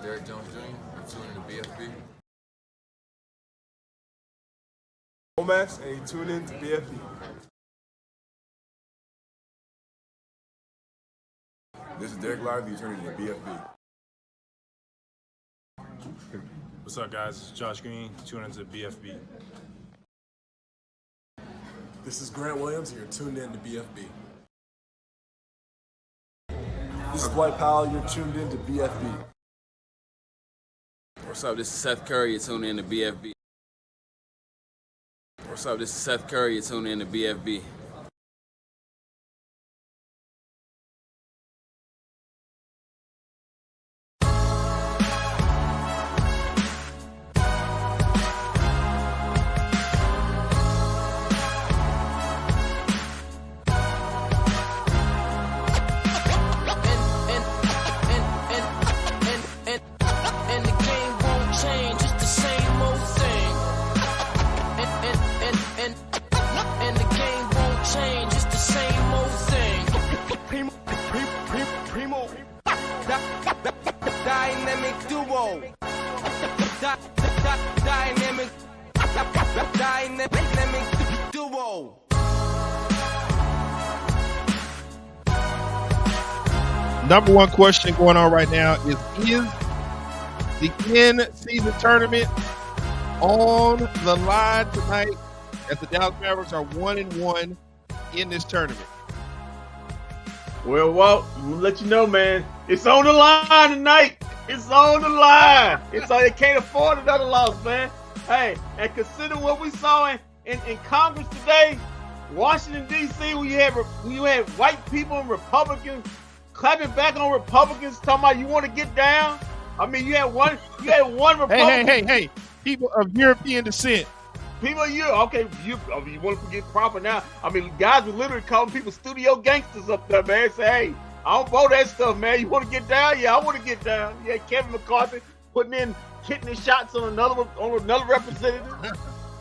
Derek Jones Jr. You're tuning in to bFb. Max, and you tune in to bFb. This is Derek Lively, you're tuning in to bFb. What's up, guys? It's Josh Green. Tune into bFb. This is Grant Williams, and you're tuned in to bFb. This is Dwight Powell, you're tuned in to bFb. What's up? This is Seth Curry. You're tuning in to bFb. What's up? This is Seth Curry. You're tuning in to bFb. Dynamic duo. Dynamic duo. Number one question going on right now is the in-season tournament on the line tonight as the Dallas Mavericks are 1-1 in this tournament? Well, Walt, I'm gonna let you know, man. It's on the line tonight. It's on the line. They can't afford another loss, man. Hey, and consider what we saw in Congress today, Washington D.C., where you had white people and Republicans clapping back on Republicans, talking about you want to get down. I mean, you had one Republican. Hey, people of European descent. People, you want to get proper now? I mean, guys were literally calling people studio gangsters up there, man. Say, hey, I don't vote that stuff, man. You want to get down? Yeah, I want to get down. Yeah, Kevin McCarthy putting in kidney shots on another representative.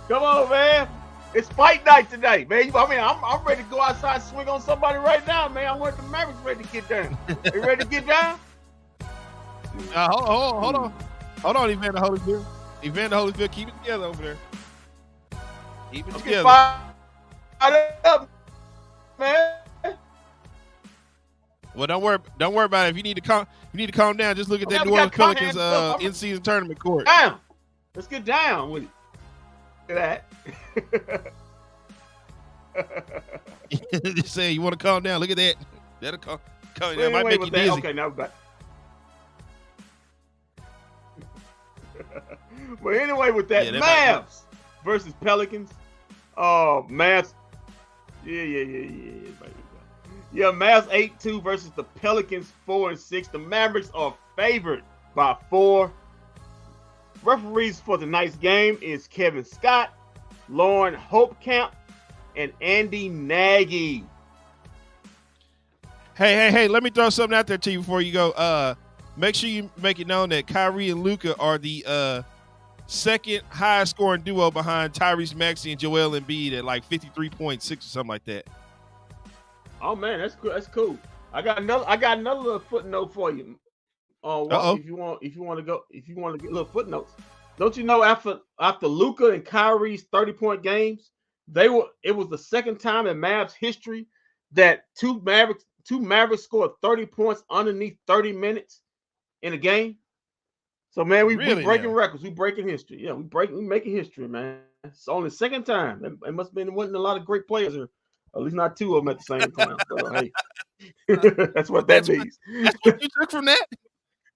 Come on, man. It's fight night today, man. I mean, I'm ready to go outside and swing on somebody right now, man. I want the Mavericks ready to get down. They ready to get down? Hold on, Evander Holyfield. Evander Holyfield, keep it together over there. Keep it together. Fired up, man. Well, don't worry about it. If you need to calm down, just look at that New Orleans Pelicans in-season tournament court. Down. Let's get down with it. Look at that. Just saying, you want to calm down. Look at that. That'll calm. That might make you that. dizzy. Okay, now we're back. Well, anyway, with that, Mavs versus Pelicans. Oh, Mavs. Yeah, Mavs 8-2 versus the Pelicans 4-6. The Mavericks are favored by 4. Referees for tonight's game is Kevin Scott, Lauren Hopecamp, and Andy Nagy. Hey, let me throw something out there to you before you go. Make sure you make it known that Kyrie and Luka are the second highest scoring duo behind Tyrese Maxey and Joel Embiid at like 53.6 or something like that. Oh man, that's cool. That's cool. I got another little footnote for you. If you want to get little footnotes. Don't you know after Luka and Kyrie's 30-point games, it was the second time in Mavs history that two Mavericks scored 30 points underneath 30 minutes in a game. So man, we breaking records. We breaking history. Yeah, we making history, man. It's only the second time. It must have been wasn't a lot of great players here. At least not two of them at the same time. So, hey, that's what that means. That's what you took from that.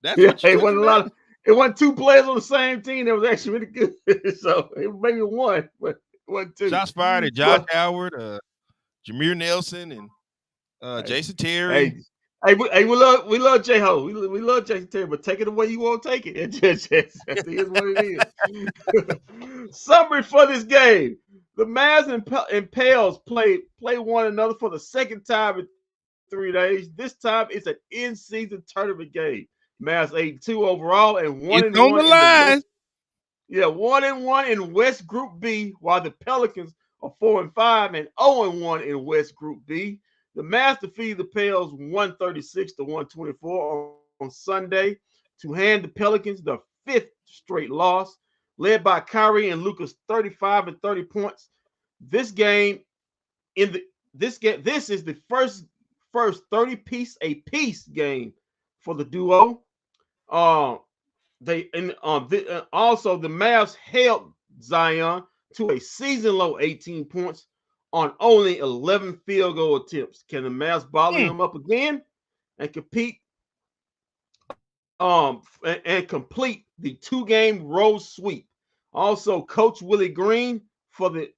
It wasn't two players on the same team that was actually really good. So it was maybe one, but it wasn't two. Shots fired at Josh Howard, Jameer Nelson, and Jason Terry. Hey, we love J-Ho. We love Jason Terry, but take it the way you want to take it. It just is what it is. Summary for this game. The Mavs and Pels play one another for the second time in 3 days. This time it's an in-season tournament game. Mavs 8-2 overall and 1-1 on the line. 1-1 in West Group B, while the Pelicans are 4-5 and 0-1 in West Group B. The Mavs defeated the Pels 136-124 on Sunday. to hand the Pelicans the 5th straight loss, led by Kyrie and Luka's 35 and 30 points. This is the first 30-piece a piece game for the duo. Also the Mavs held Zion to a season low 18 points on only 11 field goal attempts. Can the Mavs bottle him up again and compete and complete the 2-game road sweep? Also, Coach Willie Green for the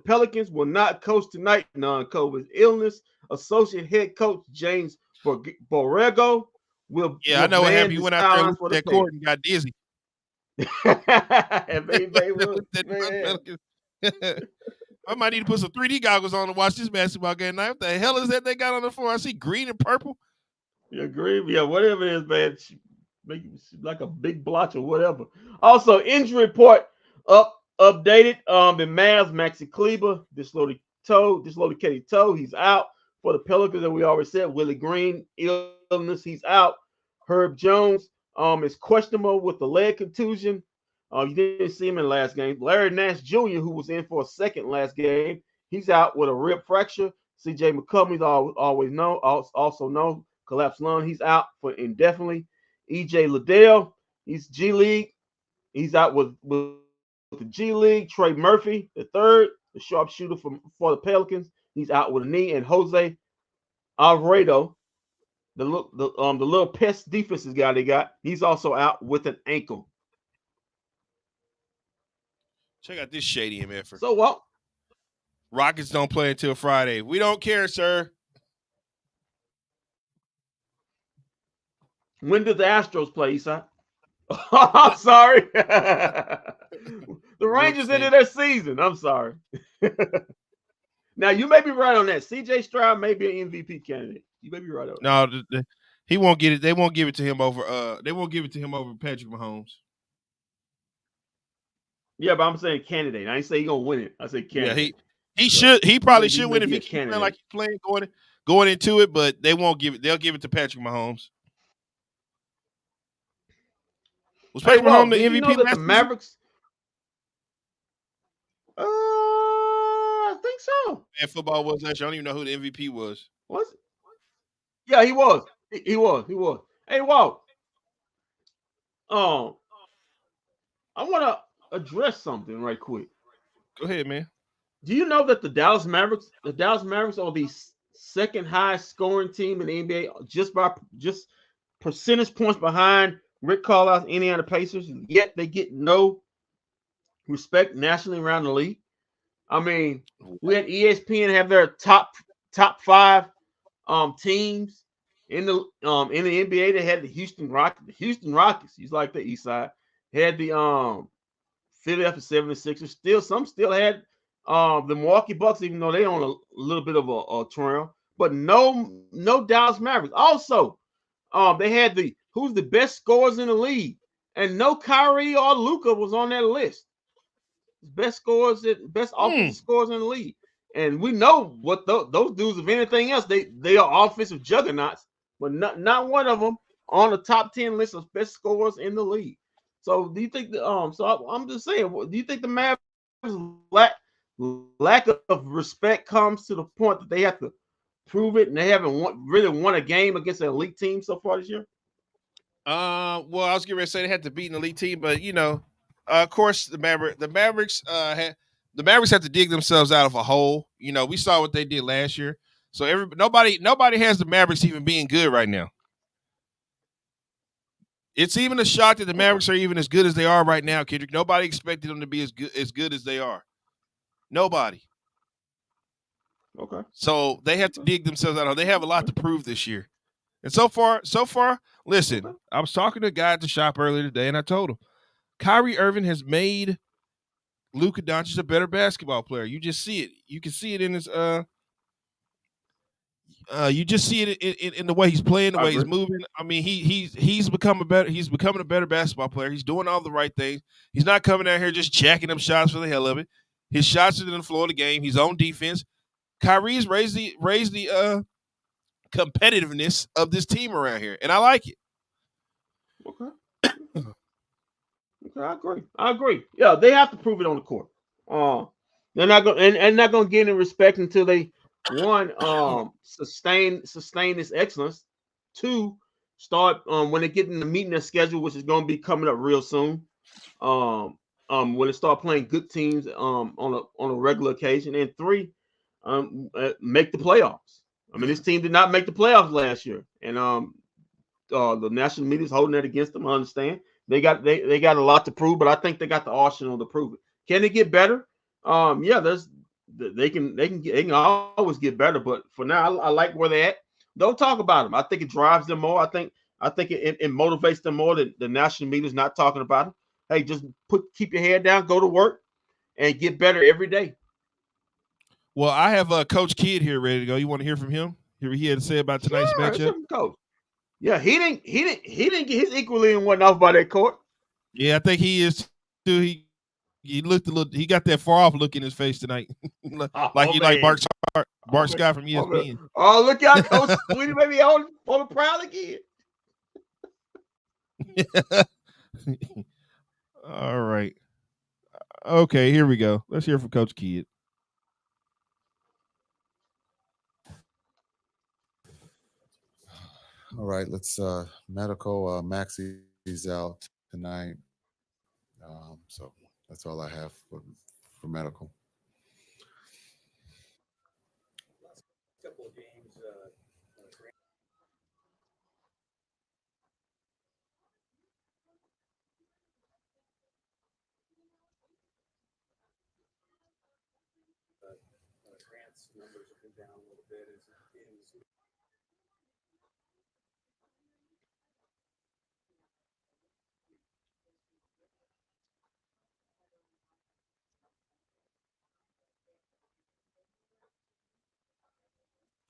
Pelicans will not coach tonight, non-COVID illness. Associate head coach James Borrego will. Yeah, I know what happened. You went out there and looked at that court and got dizzy. I might need to put some 3D goggles on to watch this basketball game now. What the hell is that they got on the floor? I see green and purple. Yeah, green. Yeah, whatever it is, man. Make it like a big blotch or whatever. Also, injury report updated. The Mavs, Maxi Kleber, dislocated toe. He's out. For the Pelicans, that we already said, Willie Green, illness, he's out. Herb Jones is questionable with the leg contusion. You didn't see him in the last game. Larry Nance Jr., who was in for a second last game, he's out with a rib fracture. CJ McCollum's also known collapsed lung. He's out for indefinitely. EJ Liddell, he's G League. He's out with the G League. Trey Murphy, the third, the sharpshooter for the Pelicans, he's out with a knee. And Jose Alvarado, the little pest defensive guy they got, he's also out with an ankle. Check out this shady effort. So what? Rockets don't play until Friday. We don't care, sir. When do the Astros play, Eastside? I'm sorry. The Rangers ended their season. I'm sorry. Now, you may be right on that. CJ Stroud may be an MVP candidate. You may be right on that. No, he won't get it. They won't give it to him over they won't give it to him over Patrick Mahomes. Yeah, but I'm saying candidate. I ain't say he's gonna win it. I said candidate. Yeah, he probably should win if he keeps playing like he's playing going into it, but they won't give it. They'll give it to Patrick Mahomes. Was Patrick Mahomes the MVP? You know that the Mavericks? I think so. And football was last year. I don't even know who the MVP was. Was it? Yeah, he was. He was. Hey, Walt. I want to address something right quick. Go ahead, man. Do you know that the Dallas Mavericks are the second highest scoring team in the NBA, just percentage points behind Rick Carlisle's Indiana Pacers, yet they get no respect nationally around the league? I mean, we had ESPN have their top 5 teams in the NBA. They had the Houston Rockets. He's like the East Side. Had the Philadelphia 76ers. Some still had the Milwaukee Bucks, even though they on a little bit of a trail. But no Dallas Mavericks. Also, they had who's the best scorers in the league, and no Kyrie or Luka was on that list. Best offensive scorers in the league, and we know what those dudes. If anything else, they are offensive juggernauts, but not one of them on the top 10 list of best scorers in the league. So do you think I'm just saying, do you think the Mavs lack of respect comes to the point that they have to prove it, and they haven't really won a game against an elite team so far this year? Well, I was getting ready to say they had to beat an elite team, but of course the Mavericks have to dig themselves out of a hole. We saw what they did last year, so nobody has the Mavericks even being good right now. It's even a shock that the Mavericks are even as good as they are right now, Kendrick. Nobody expected them to be as good as they are. Nobody. Okay. So they have to dig themselves out. They have a lot to prove this year. And so far, listen, okay. I was talking to a guy at the shop earlier today, and I told him, Kyrie Irving has made Luka Doncic a better basketball player. You just see it. You can see it in his you just see it in the way he's playing, the way he's moving. I mean, he's becoming a better basketball player. He's doing all the right things. He's not coming out here just jacking up shots for the hell of it. His shots are in the floor of the game. He's on defense. Kyrie's raised the competitiveness of this team around here, and I like it. Okay. Okay, I agree. Yeah, they have to prove it on the court. They're not going and not going to get any respect until they one sustain this excellence. Two, start when they get in the meeting their schedule, which is going to be coming up real soon. When they start playing good teams on a regular occasion, and three, make the playoffs. I mean, this team did not make the playoffs last year, and the national media is holding that against them. I understand they got a lot to prove, but I think they got the arsenal to prove it. Can they get better? Yeah, they can always get better, but for now, I like where they're at. Don't talk about them. I think it drives them more. I think it motivates them more that the national media is not talking about them. Hey, just keep your head down, go to work, and get better every day. Well, I have Coach Kidd here ready to go. You want to hear from him? Hear what he had to say about tonight's matchup? Coach. Yeah, he didn't get his equally and went off by that court. Yeah, I think he is too. He looked a little. He got that far off look in his face tonight, like Bart Scott from ESPN. Oh, look out, Coach Sweetie, maybe on the prowl again. All right. Okay, here we go. Let's hear from Coach Kidd. All right, let's medical Maxie's out tonight. So that's all I have for medical.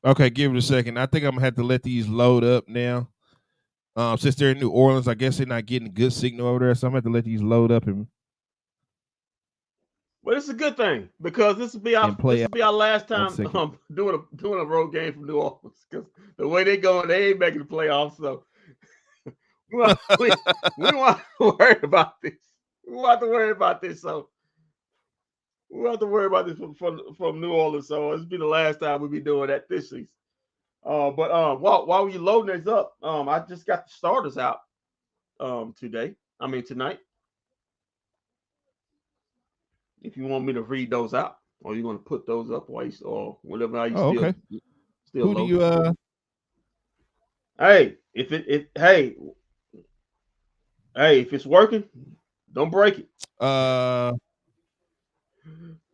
Okay, give it a second. I think I'm gonna have to let these load up now. Since they're in New Orleans, I guess they're not getting a good signal over there, so I'm gonna have to let these load up and. Well, it's a good thing because this will be our last time doing a road game from New Orleans because the way they're going, they ain't making the playoffs. So we want to worry about this. We want to worry about this. So we want to worry about this from New Orleans. So it's be the last time we'll be doing that this season. But while we're loading this up, I just got the starters out tonight. If you want me to read those out, or you want to put those up, or whatever. Okay. Still who low. do you? Hey, if it's working, don't break it.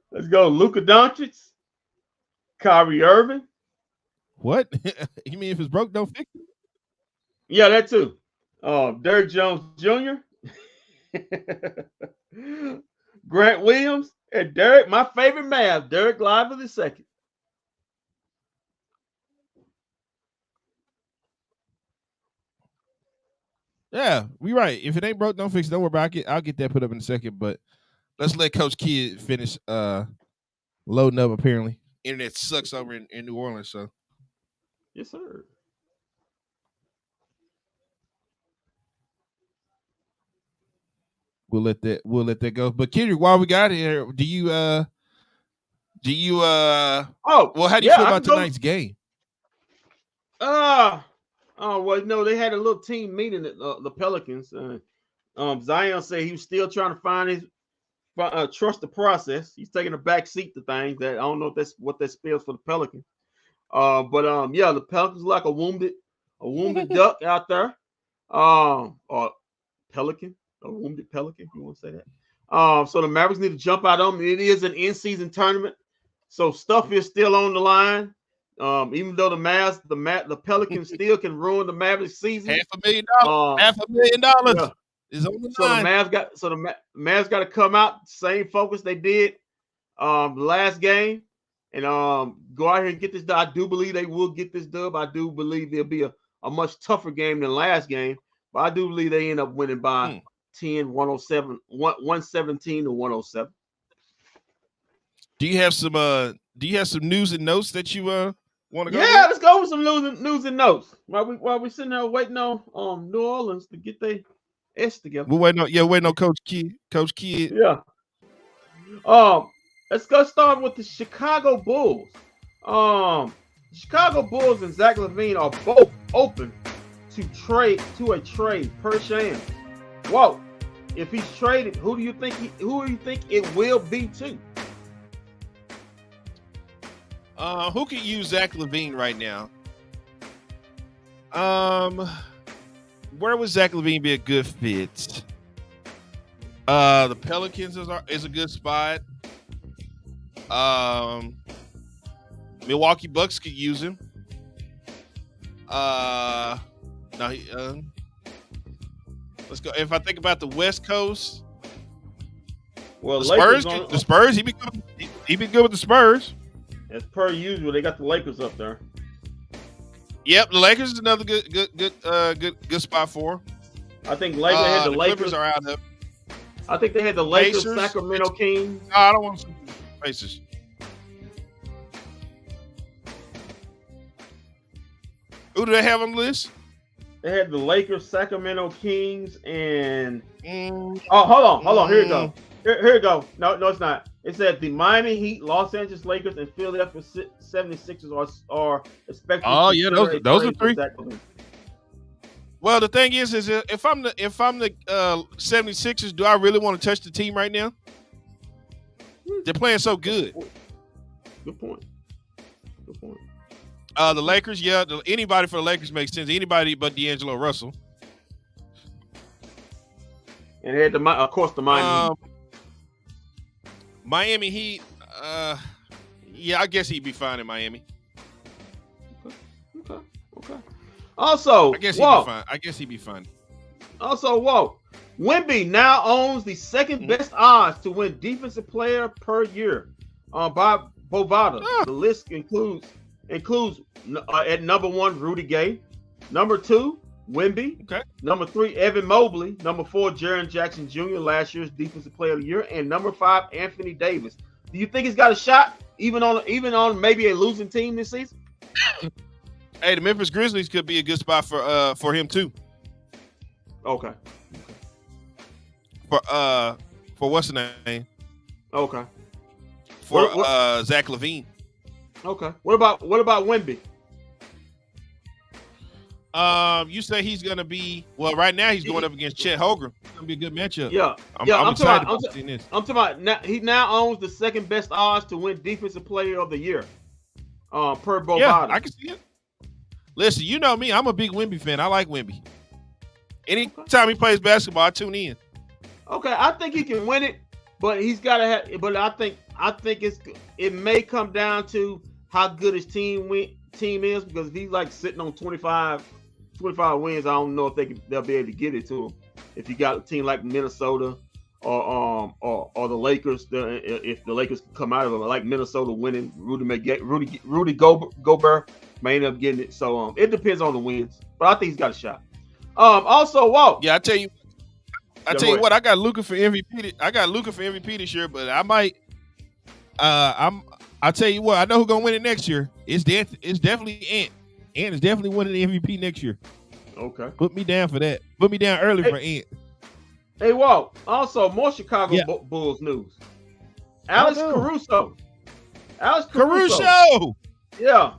Let's go, Luka Doncic, Kyrie Irving. What? You mean if it's broke, don't fix it? Yeah, that too. Derrick Jones Jr., Grant Williams, and Derek, my favorite Mavs, Derek Lively II. Yeah, we right. If it ain't broke, don't fix it. Don't worry about it. I'll get that put up in a second. But let's let Coach Kidd finish loading up. Apparently, internet sucks over in New Orleans. So, yes, sir. We'll let that go. But Kendrick, while we got here, how do you feel about tonight's game? Well, they had a little team meeting at the Pelicans. Zion said he was still trying to find his trust the process. He's taking a back seat to things that I don't know if that's what that spells for the Pelicans. The Pelicans are like a wounded duck out there. Or pelican. A wounded pelican, if you want to say that. So the Mavericks need to jump out on them. It is an in-season tournament, so stuff is still on the line. Even though the Pelicans still can ruin the Mavericks season. $500,000. $500,000 is on the line. The Mavs got to come out same focus they did the last game and go out here and get this dub. I do believe they will get this dub. I do believe there'll be a much tougher game than last game, but I do believe they end up winning by 10, 107, 117 to 107. Do you have some news and notes that you want to go? Yeah, let's go with some news and notes. While we sitting there waiting on New Orleans to get their S together. We're waiting on Coach Kidd. Coach Kidd. Yeah. Let's go start with the Chicago Bulls. Chicago Bulls and Zach LaVine are both open to a trade per Shams. Whoa. If he's traded, who do you think it will be to? Who could use Zach LaVine right now? Where would Zach LaVine be a good fit? The Pelicans is a good spot. Milwaukee Bucks could use him. Let's go. If I think about the West Coast, Well, the Spurs. He be good with the Spurs. As per usual, they got the Lakers up there. Yep, the Lakers is another good spot for him. I think Lakers had the Lakers. Clippers are out of. I think they had the Lakers, Pacers. Sacramento Kings. No, I don't want to Pacers. Who do they have on the list? They had the Lakers, Sacramento Kings, and hold on. Here you go. Here you go. No, it's not. It said the Miami Heat, Los Angeles Lakers, and Philadelphia 76ers are expected. Oh yeah, those are three. Well, the thing is if I'm the 76ers, do I really want to touch the team right now? They're playing so good. Good point. The Lakers, anybody for the Lakers makes sense. Anybody but D'Angelo Russell. And they had the Miami Heat. Miami Heat, I guess he'd be fine in Miami. Okay. Also, I guess he'd be fine. Also, Wemby now owns the second best odds to win Defensive Player per year by Bovada. The list includes at number 1 Rudy Gay, number 2 Wemby, number 3 Evan Mobley, number 4 Jaren Jackson Jr., last year's Defensive Player of the Year, and number 5 Anthony Davis. Do you think he's got a shot even on maybe a losing team this season? Hey, the Memphis Grizzlies could be a good spot for him too. Okay. For what's the name? Okay. For Zach LaVine. Okay. What about Wemby? You say he's gonna be right now he's going up against Chet Holmgren. It's gonna be a good matchup. I'm excited about seeing this. I'm talking about now, he now owns the second best odds to win Defensive Player of the Year. Per Bovada. Yeah, I can see it. Listen, you know me, I'm a big Wemby fan. I like Wemby. Anytime he plays basketball, I tune in. Okay, I think he can win it, but he's got to have. But I think it may come down to how good his team is, because if he's like sitting on 25 wins, I don't know if they'll be able to get it to him. If you got a team like Minnesota or the Lakers, if the Lakers come out of it, like Minnesota winning, Rudy Gobert may end up getting it. So it depends on the wins, but I think he's got a shot. Also, yeah, I tell you what, I got Luka for MVP. I got Luka for MVP this year, but I might. I'll tell you what, I know who's gonna win it next year. It's definitely Ant. Ant is definitely winning the MVP next year. Okay. Put me down for that. Put me down early for Ant. Hey, Walt. Also, more Chicago Bulls news. Alex Caruso. Yeah.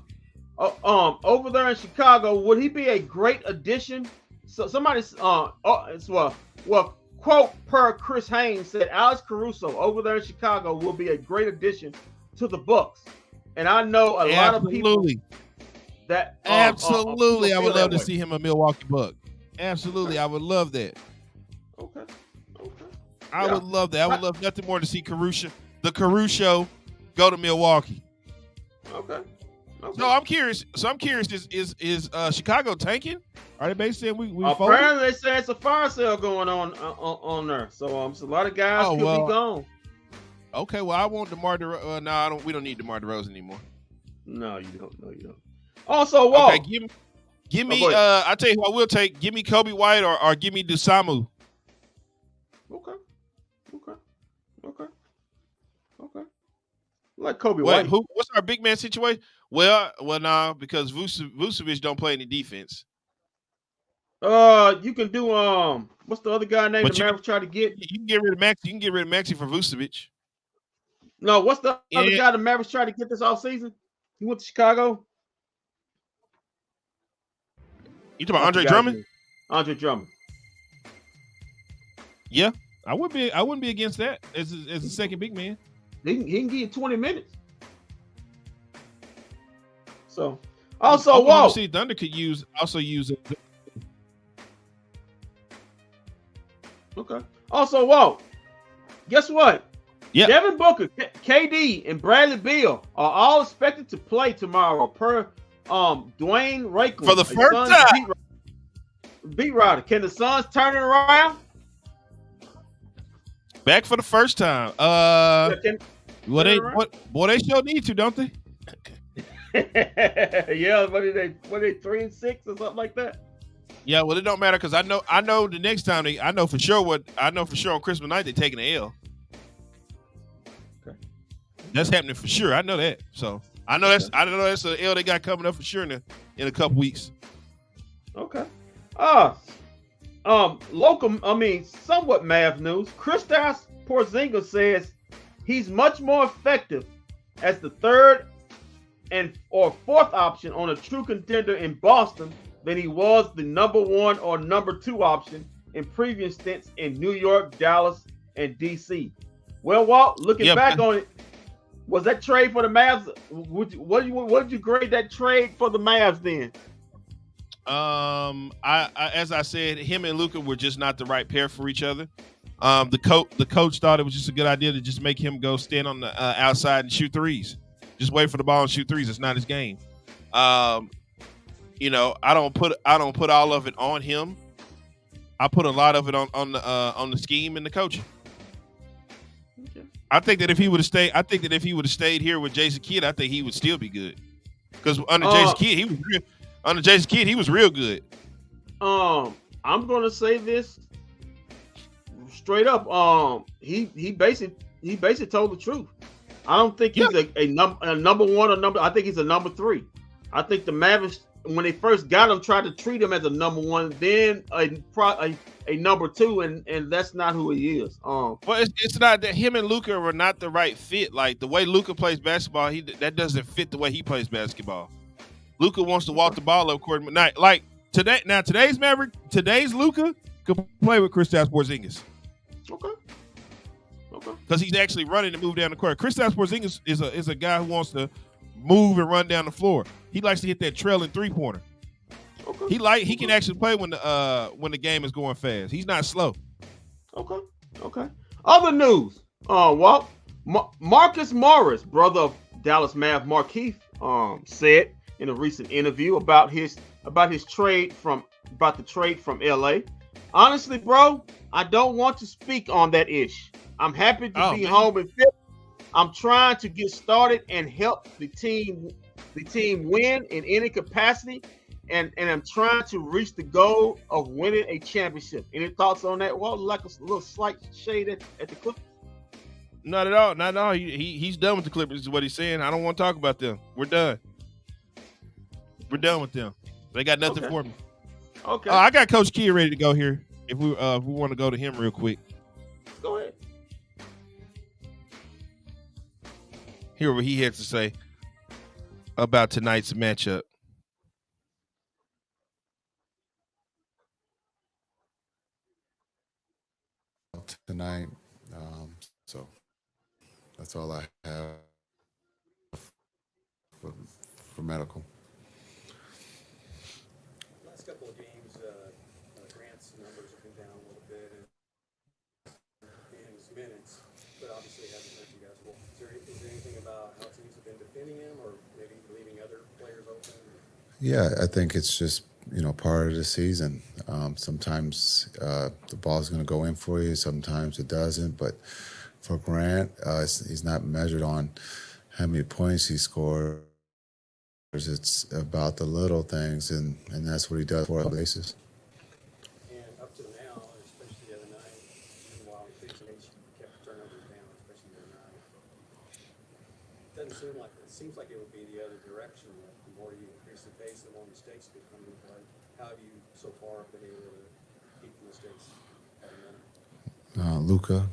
Over there in Chicago, would he be a great addition? So somebody's quote per Chris Haynes said Alex Caruso over there in Chicago will be a great addition to the Bucks. And I know a lot of people that absolutely I would love to see him a Milwaukee Buck. Absolutely, I would love that. Okay. I would love that. I would love nothing more to see the Caruso go to Milwaukee. Okay. So I'm curious. Is Chicago tanking? Are they basically saying we apparently they say it's a fire sale going on there. So a lot of guys could be gone. Okay, well I want DeMar DeRozan. No, we don't need DeMar DeRozan anymore. No, you don't. Also, Walt. Okay, give me. I tell you who I will take. Give me Kobe White or give me Dusamu. Okay. Like Kobe White. What's our big man situation? Well, nah, because Vucevic don't play any defense. You can do What's the other guy name But the Mavericks tried to get? You can get rid of Maxi. You can get rid of Maxi for Vucevic. No, what's the other Yeah. guy the Mavericks tried to get this offseason? He went to Chicago. You talking about Andre Drummond? Andre Drummond. Yeah, I wouldn't be against that as a second big man. He can give you 20 minutes. So, also, Oklahoma City Thunder could also use it. Okay. Also, Walt, guess what? Yeah. Devin Booker, KD, and Bradley Beal are all expected to play tomorrow per Dwayne Rakeland. For the first time. Beat writer. Can the Suns turn it around? Back for the first time. They sure need to, don't they? Yeah, what are they 3-6 or something like that? Yeah, well, it don't matter because I know the next time I know for sure on Christmas night they're taking an L. Okay. That's happening for sure. I know that. So I know that's an L they got coming up for sure in a couple weeks. Okay. Somewhat Mav news. Kristaps Porzingis says he's much more effective as the third or fourth option on a true contender in Boston than he was the number one or number two option in previous stints in New York, Dallas, and DC. Well, Walt, looking back on it, was that trade for the Mavs? What did you grade that trade for the Mavs then? As I said, him and Luka were just not the right pair for each other. The coach thought it was just a good idea to just make him go stand on the outside and shoot threes. Just wait for the ball and shoot threes. It's not his game. I don't put all of it on him. I put a lot of it on the scheme and the coaching. Okay. I think that if he would have stayed here with Jason Kidd, I think he would still be good. Because under Jason Kidd, he was real good. I'm gonna say this straight up. He basically told the truth. I don't think he's a number one or number. I think he's a number three. I think the Mavericks, when they first got him, tried to treat him as a number one, then a number two, and that's not who he is. Well, it's not that him and Luka were not the right fit. Like the way Luka plays basketball, that doesn't fit the way he plays basketball. Luka wants to walk the ball up court. Like today, today's Luka could play with Kristaps Porzingis. Okay. Because he's actually running to move down the court. Kristaps Porzingis is a guy who wants to move and run down the floor. He likes to hit that trailing 3-pointer. Okay. He can actually play when the game is going fast. He's not slow. Okay. Other news. Walt, Marcus Morris, brother of Dallas Mav Markeith, said in a recent interview about the trade from LA. Honestly, bro, I don't want to speak on that ish. I'm happy to be home and fit. I'm trying to get started and help the team win in any capacity, and I'm trying to reach the goal of winning a championship. Any thoughts on that? Well, like a little slight shade at the Clippers? Not at all. He's done with the Clippers is what he's saying. I don't want to talk about them. We're done. We're done with them. They got nothing for me. Okay. I got Coach Kidd ready to go here. If we want to go to him real quick. Go ahead. Hear what he had to say about tonight's matchup. Tonight, so that's all I have for medical. Last couple of games, Grant's numbers have been down a little bit in his minutes, but obviously hasn't hurt you guys. Well, is there anything about how teams have been defending him, or maybe leaving other players open? Yeah, I think it's just part of the season. Sometimes the ball's going to go in for you, sometimes it doesn't. But for Grant, he's not measured on how many points he scores. It's about the little things, and that's what he does for a basis. And up to now, especially the other night, while Big Nation kept turnovers down, especially the other night, it seems like it would be the other direction. That the more you increase the pace, the more mistakes become in play. How have you so far been able to keep the mistakes Luca.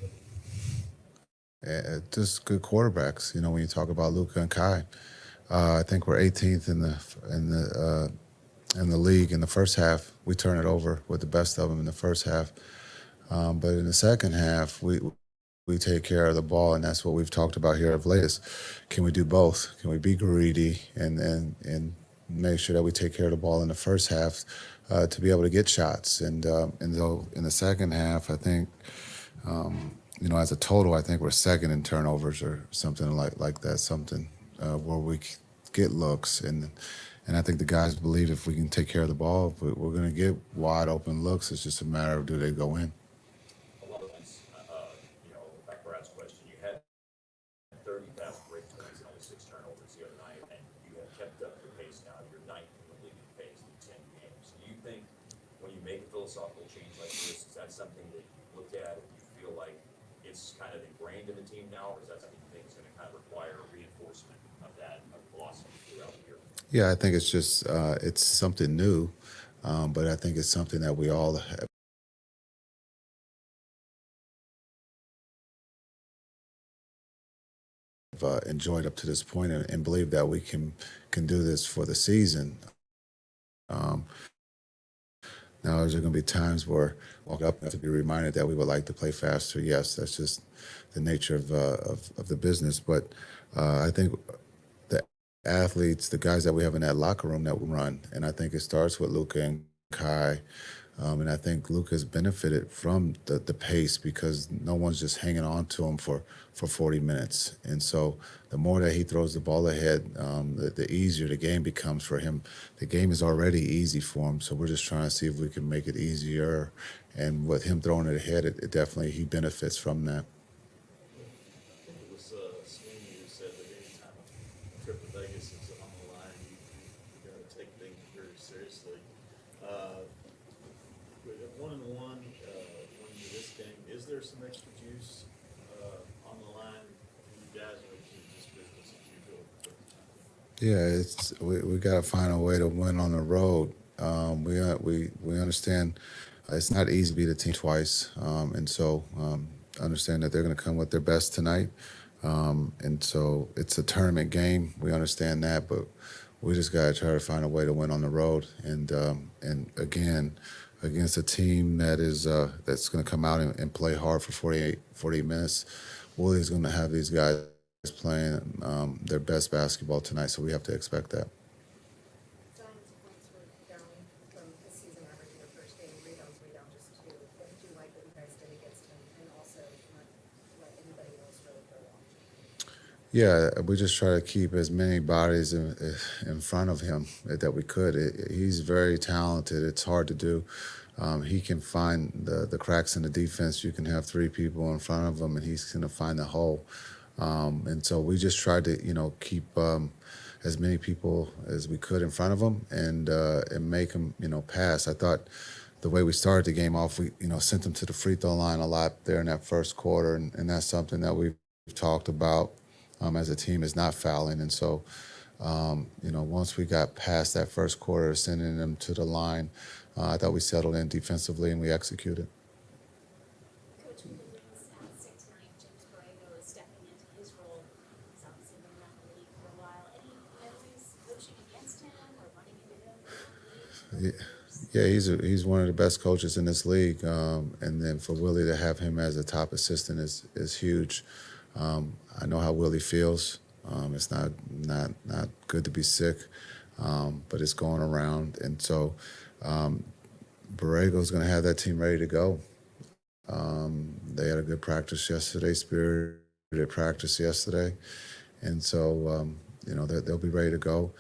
Just good quarterbacks. You know, when you talk about Luca and Kai, I think we're 18th in the league in the first half. We turn it over with the best of them in the first half, but in the second half, we take care of the ball, and that's what we've talked about here of late. Is can we do both? Can we be greedy and make sure that we take care of the ball in the first half to be able to get shots? And though in the second half, I think. You know, as a total, I think we're second in turnovers or something like that, something where we get looks. And I think the guys believe if we can take care of the ball, we're going to get wide open looks. It's just a matter of do they go in. A lot of times, you know, back to Brad's question, you had 30 fast break 20s and only 6 turnovers the other night, and you have kept up the pace now. You're 9th in the league in pace in 10 games. Do you think when you make a philosophical change like this, is that something that you look at and you feel like it's kind of ingrained in the team now, or is that something you think is going to kind of require reinforcement of that philosophy throughout the year? Yeah, I think it's just it's something new, but I think it's something that we all have enjoyed up to this point, and believe that we can do this for the season. Now, is there going to be times where walk up to be reminded that we would like to play faster? Yes, that's just the nature of the business. But I think the athletes, the guys that we have in that locker room that we run, and I think it starts with Luca and Kai. And I think Luca's benefited from the pace because no one's just hanging on to him for 40 minutes. And so the more that he throws the ball ahead, the easier the game becomes for him. The game is already easy for him, so we're just trying to see if we can make it easier. And with him throwing it ahead, it definitely he benefits from that. I think it was Sweeney who said that anytime a trip to Vegas is on the line, you got to take things very seriously. With a 1-1 going into this game, is there some extra juice on the line for you guys, or is it just business as usual? Yeah, we got to find a way to win on the road. We understand it's not easy to beat a team twice, and so understand that they're going to come with their best tonight. And so it's a tournament game. We understand that, but we just got to try to find a way to win on the road. And again, against a team that is that's going to come out and play hard for 48 minutes, Willie's going to have these guys playing their best basketball tonight, so we have to expect that. Zion's points were down from his season average in the first game. Rebounds way down just 2. What did you like that you guys did against him, and also not let anybody else really throw off? Yeah, we just try to keep as many bodies in front of him that we could. He's very talented. It's hard to do. He can find the cracks in the defense. You can have 3 people in front of him, and he's going to find the hole. And so we just tried to, keep as many people as we could in front of him and make him, pass. I thought the way we started the game off, we, sent them to the free throw line a lot there in that first quarter, and that's something that we've talked about as a team is not fouling. And so, once we got past that first quarter, sending them to the line, I thought we settled in defensively and we executed. Coach, with the wins at 6-9, James Borrego is stepping into his role. He's obviously been around the league for a while. Any memories coaching against him or running into him? Yeah, he's one of the best coaches in this league, and then for Willie to have him as a top assistant is huge. I know how Willie feels. It's not good to be sick, but it's going around, and so Borrego's going to have that team ready to go. They had a good practice yesterday, spirited practice yesterday, and so they'll be ready to go.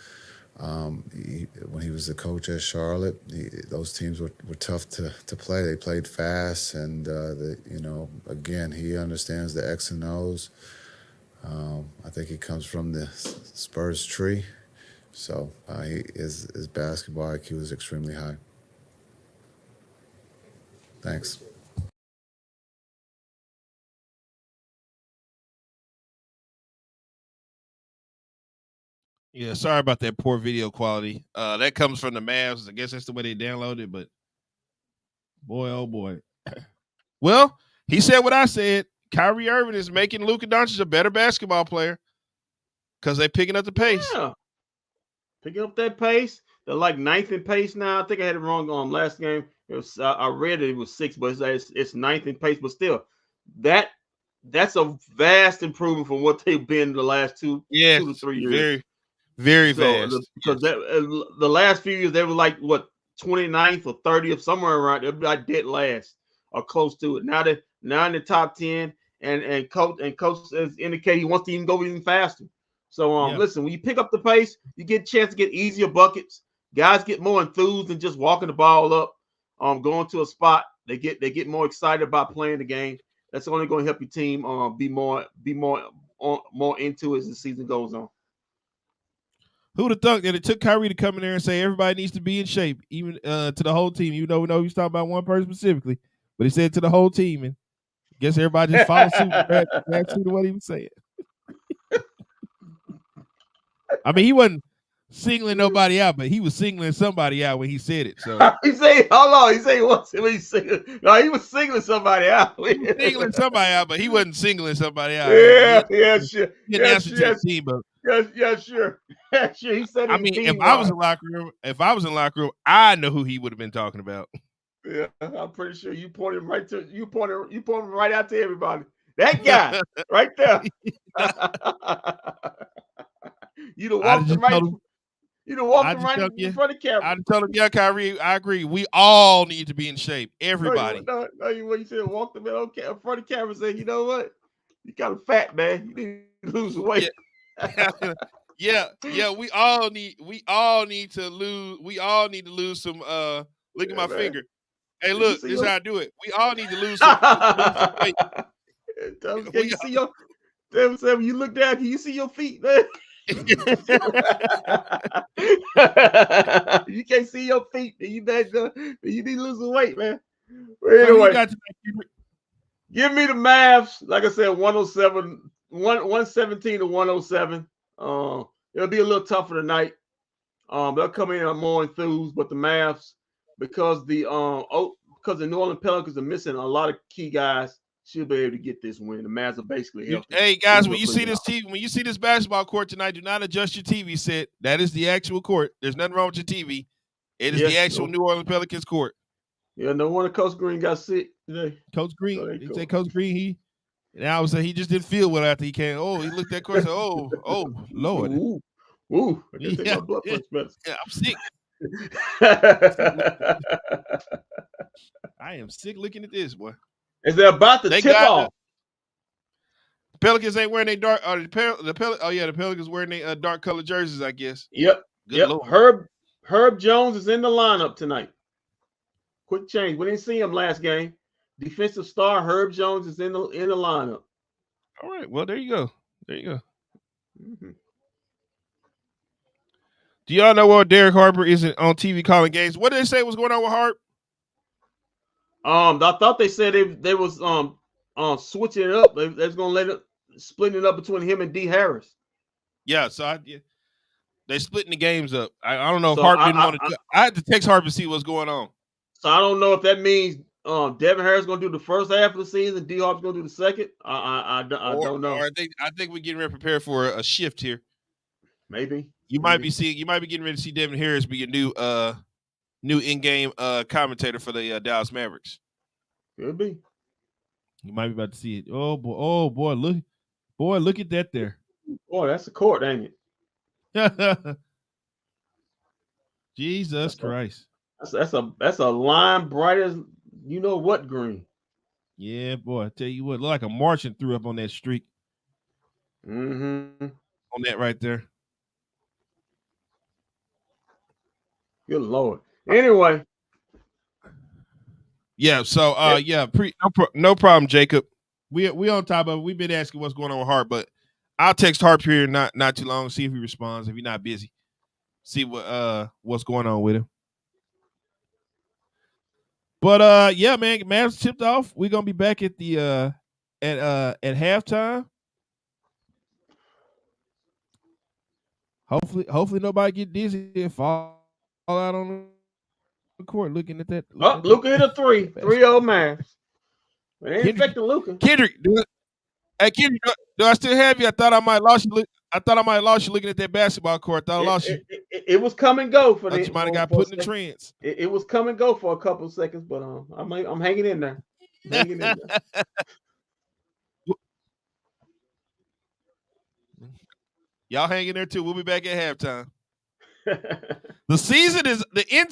When he was the coach at Charlotte, those teams were tough to play. They played fast, and again, he understands the X and O's. I think he comes from the Spurs tree, so his basketball IQ is extremely high. Thanks. Yeah, sorry about that poor video quality. That comes from the Mavs. I guess that's the way they download it, but boy, oh boy. Well, he said what I said. Kyrie Irving is making Luka Doncic a better basketball player because they're picking up the pace. Yeah. Picking up that pace. They're like ninth in pace now. I think I had it wrong on last game. It was I read it was 6, but it's ninth in pace. But still, that's a vast improvement from what they've been the last 2 to 3 years. Very, very So vast. because the last few years they were like what 29th or 30th, somewhere around. They'll be like dead last or close to it. Now in the top 10, and coach has indicated he wants to even go even faster. So listen, when you pick up the pace, you get a chance to get easier buckets. Guys get more enthused than just walking the ball up, going to a spot. They get more excited about playing the game. That's only going to help your team be more into it as the season goes on. Who'd have thought that it took Kyrie to come in there and say everybody needs to be in shape, even to the whole team, even though we know he's talking about one person specifically, but he said to the whole team, and I guess everybody just followed suit and grabbed to what he was saying. I mean, he wasn't singling nobody out, but he was singling somebody out when he said it. So he said, "Hold on," he said, "What's he singling?" No, he was singling somebody out. He was singling somebody out, but he wasn't singling somebody out. Yeah, sure. Yeah, sure. Yeah, sure. Sure. He said, I mean, if I was in locker room, I know who he would have been talking about. Yeah, I'm pretty sure you pointed right out to everybody. That guy right there. You'd have walked him right. You'd have walked him right in front of the camera. I'd tell him, yeah, Kyrie, I agree. We all need to be in shape. Everybody. No, you said walked him in front of the camera and said, you know what? You got a fat man. You need to lose weight. Yeah. We all need to lose some look at my finger. Hey, look, this is how I do it. We all need to lose some weight. Can you see your when you look down, can you see your feet, man? You can't see your feet. You need to lose some weight, man. But anyway, give me the Mavs. Like I said, 117 to 107. It'll be a little tougher tonight. They'll come in more enthused, but the Mavs, because the New Orleans Pelicans are missing a lot of key guys, should be able to get this win. The Mavs are basically healthy. Hey guys, when you see this basketball court tonight, do not adjust your TV set. That is the actual court. There's nothing wrong with your TV. It is the actual New Orleans Pelicans court. Yeah, no wonder Coach Green got sick today. Coach Green, he said Coach Green, and I was saying he just didn't feel well after he came. Oh, he looked at court and said, oh, Lord. Ooh, I gotta take my blood pressure medicine. Yeah, I'm sick. I am sick looking at this, boy. Is they about to tip off? The Pelicans ain't wearing their dark. The Pelicans wearing their dark colored jerseys, I guess. Yep. Good Lord. Herb Jones is in the lineup tonight. Quick change. We didn't see him last game. Defensive star Herb Jones is in the lineup. All right. Well, there you go. Mm-hmm. Do y'all know what Derek Harper isn't on TV calling games? What did they say was going on with Harp? I thought they said they was switching it up. They was gonna splitting it up between him and D Harris. Yeah, so they splitting the games up. I don't know if Harp didn't want to. I had to text Harp to see what's going on. So I don't know if that means Devin Harris gonna do the first half of the season, D Harp's gonna do the second. I don't know. Or I think we're getting ready to prepare for a shift here. Maybe you might be getting ready to see Devin Harris be a new in-game commentator for the Dallas Mavericks. Could be. You might be about to see it. Oh boy, look at that there. Boy, that's a court, ain't it? Jesus Christ. That's a line bright as you know what green. Yeah, boy. I tell you what, look like a Martian threw up on that streak. Mm-hmm. On that right there. Good Lord. Anyway. Yeah, so no problem, Jacob. We on top of it. We've been asking what's going on with Harp, but I'll text Harp here not too long, see if he responds. If he's not busy, see what's going on with him. But yeah, man, Mavs tipped off. We're gonna be back at the at halftime. Hopefully nobody get dizzy and fall out on the court looking at that. Luka hit a 3-0 Mavs. But it ain't affecting Luka. Kendrick, hey Kendrick, do I still have you? I thought I might lost you. I thought I might lost you looking at that basketball court. I thought I lost you. It was come and go for the. You might have got put in the trends. It was come and go for a couple of seconds, but I'm hanging in there. I'm hanging in there. Y'all hang in there too. We'll be back at halftime. The season is the end.